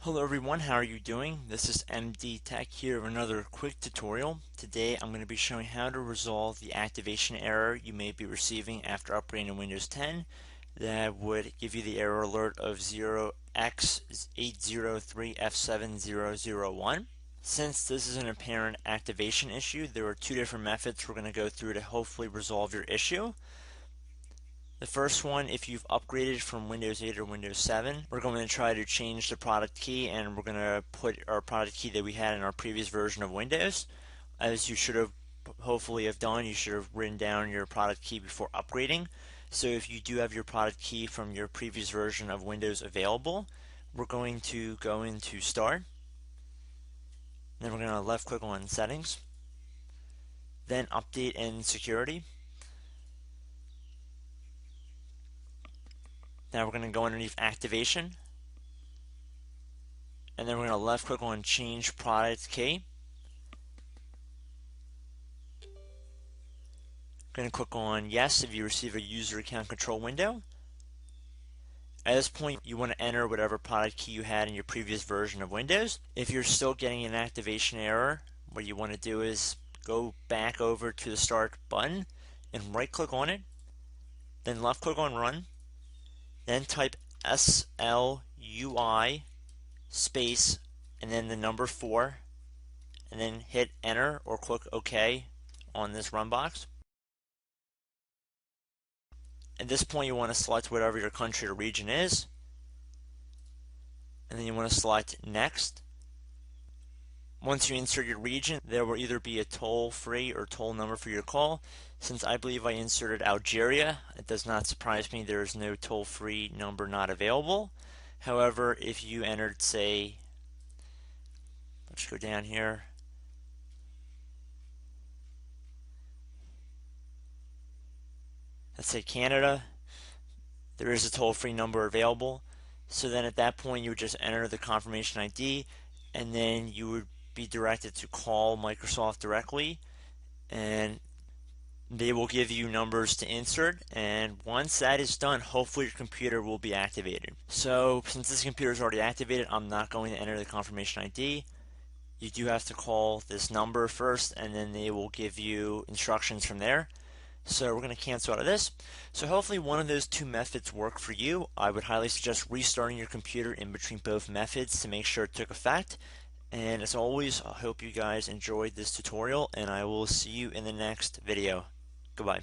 Hello everyone, how are you doing? This is MD Tech here with another quick tutorial. Today I'm going to be showing how to resolve the activation error you may be receiving after upgrading to Windows 10 that would give you the error alert of 0x803F7001. Since this is an apparent activation issue, there are two different methods we're going to go through to hopefully resolve your issue. The first one, if you've upgraded from Windows 8 or Windows 7, we're going to try to change the product key and we're going to put our product key that we had in our previous version of Windows. As you should have hopefully have done, you should have written down your product key before upgrading. So if you do have your product key from your previous version of Windows available, we're going to go into Start. Then we're going to left click on Settings. Then Update and Security. Now we're going to go underneath Activation, and then we're going to left click on Change Product Key. Going to click on Yes if you receive a user account control window. At this point, you want to enter whatever product key you had in your previous version of Windows. If you're still getting an activation error, what you want to do is go back over to the Start button and right click on it, then left click on Run, then type SLUI space and then the number 4, and then hit enter or click OK on this run box. At this point you want to select whatever your country or region is, and then you want to select next. Once you insert your region, there will either be a toll-free or toll number for your call. Since I believe I inserted Algeria, it does not surprise me there is no toll-free number not available. However, if you entered, say, let's go down here, let's say Canada, there is a toll-free number available. So then at that point you would just enter the confirmation ID, and then you would be directed to call Microsoft directly, and they will give you numbers to insert, and once that is done, hopefully your computer will be activated. So since this computer is already activated, I'm not going to enter the confirmation ID. You do have to call this number first, and then they will give you instructions from there. So we're going to cancel out of this. So hopefully one of those two methods work for you. I would highly suggest restarting your computer in between both methods to make sure it took effect. And as always, I hope you guys enjoyed this tutorial, and I will see you in the next video. Goodbye.